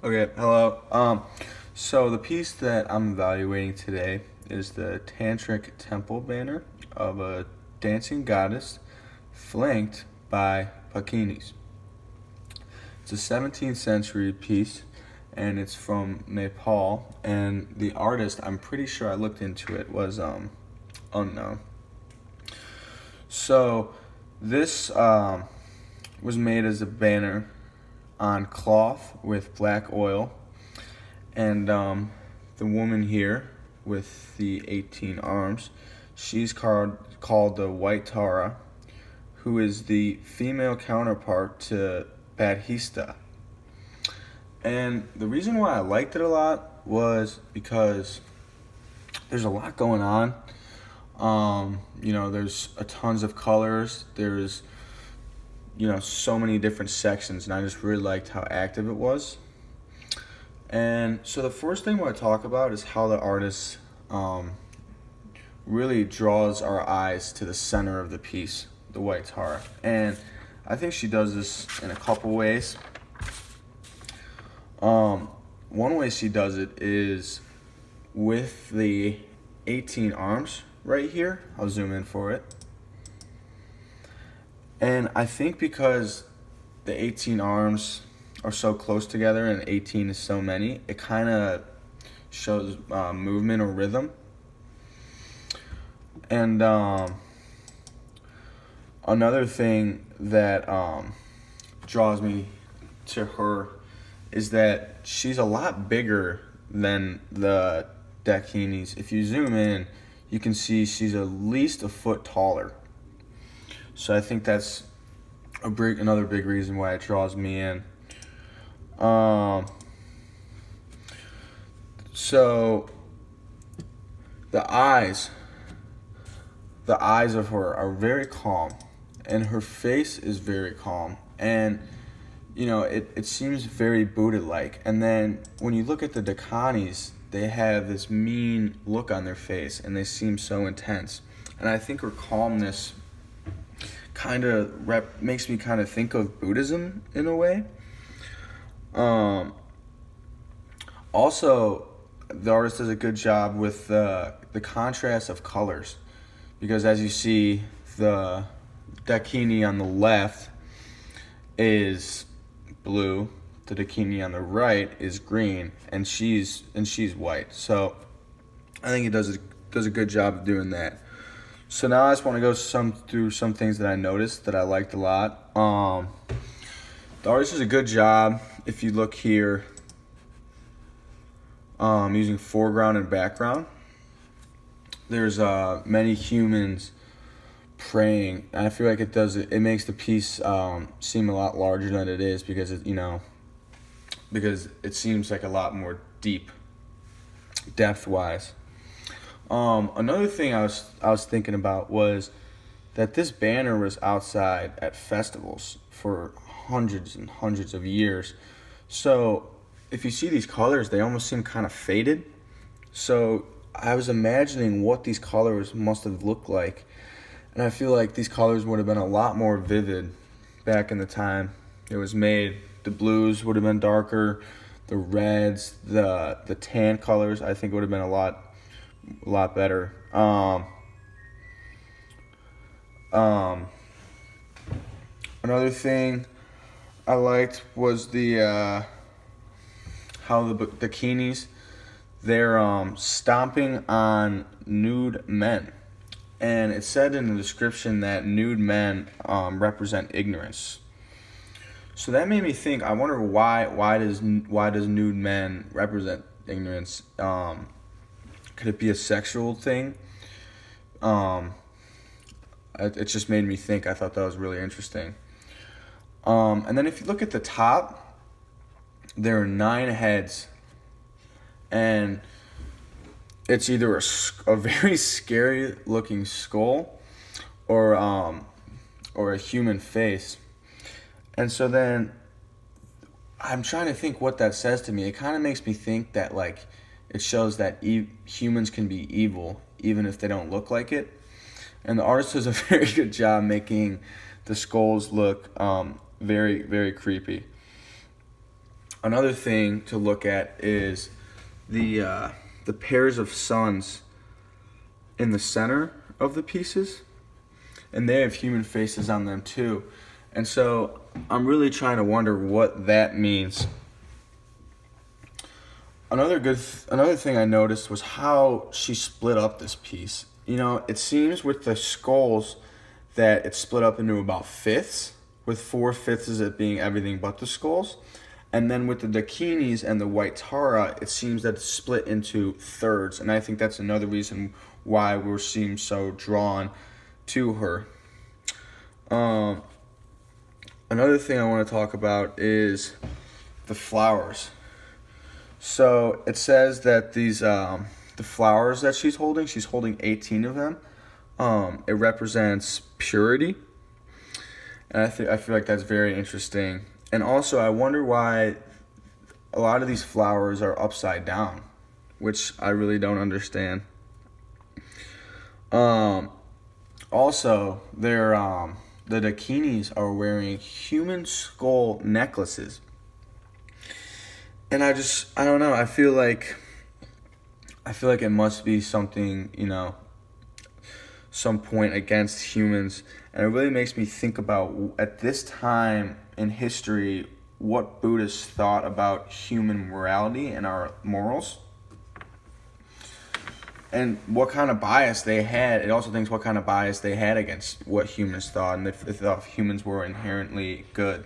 Okay, hello. So the piece that I'm evaluating today is the Tantric Temple banner of a dancing goddess flanked by Pakinis. It's a 17th century piece and it's from Nepal, and the artist, I'm pretty sure I looked into it, was unknown. So this was made as a banner on cloth with black oil, and the woman here with the 18 arms, she's called the White Tara, who is the female counterpart to Badhista. And the reason why I liked it a lot was because there's a lot going on. There's a tons of colors. There's so many different sections, and I just really liked how active it was. And so the first thing I want to talk about is how the artist really draws our eyes to the center of the piece, the White Tara. And I think she does this in a couple ways. One way she does it is with the 18 arms right here. I'll zoom in for it. And I think because the 18 arms are so close together and 18 is so many, it kind of shows movement or rhythm. And another thing that draws me to her is that she's a lot bigger than the Dakinis. If you zoom in, you can see she's at least a foot taller. So I think that's another big reason why it draws me in. So the eyes of her are very calm, and her face is very calm, and it seems very Buddha-like. And then when you look at the Dakanis, they have this mean look on their face, and they seem so intense. And I think her calmness kind of makes me kind of think of Buddhism in a way. Also, the artist does a good job with the contrast of colors, because as you see, the Dakini on the left is blue, the Dakini on the right is green, and she's white. So I think he does a good job of doing that. So now I just want to go through some things that I noticed that I liked a lot. The artist does a good job. If you look here, using foreground and background, there's many humans praying, and I feel like it makes the piece seem a lot larger than it is, because it seems like a lot more deep, depth wise. Another thing I was thinking about was that this banner was outside at festivals for hundreds and hundreds of years. So if you see these colors, they almost seem kind of faded. So I was imagining what these colors must have looked like, and I feel like these colors would have been a lot more vivid back in the time it was made. The blues would have been darker, the reds, the tan colors, I think would have been a lot better. Another thing I liked was how the bikinis, they're stomping on nude men, and it said in the description that nude men represent ignorance. So that made me think. I wonder why does nude men represent ignorance? Could it be a sexual thing? It just made me think. I thought that was really interesting. And then if you look at the top, there are 9 heads, and it's either a very scary looking skull or a human face. And so then I'm trying to think what that says to me. It kind of makes me think that it shows that humans can be evil even if they don't look like it. And the artist does a very good job making the skulls look very, very creepy. Another thing to look at is the pairs of suns in the center of the pieces, and they have human faces on them too. And so I'm really trying to wonder what that means. Another thing I noticed was how she split up this piece. You know, it seems with the skulls that it's split up into about fifths, with 4/5 of it being everything but the skulls. And then with the Dakinis and the White Tara, it seems that it's split into thirds. And I think that's another reason why we're seem so drawn to her. Another thing I want to talk about is the flowers. So it says that these the flowers that she's holding 18 of them. It represents purity, and I feel like that's very interesting. And also, I wonder why a lot of these flowers are upside down, which I really don't understand. Also, the Dakinis are wearing human skull necklaces. And I don't know. I feel like it must be something, some point against humans. And it really makes me think about, at this time in history, what Buddhists thought about human morality and our morals. And what kind of bias they had. It also thinks what kind of bias they had against what humans thought, and if they thought humans were inherently good.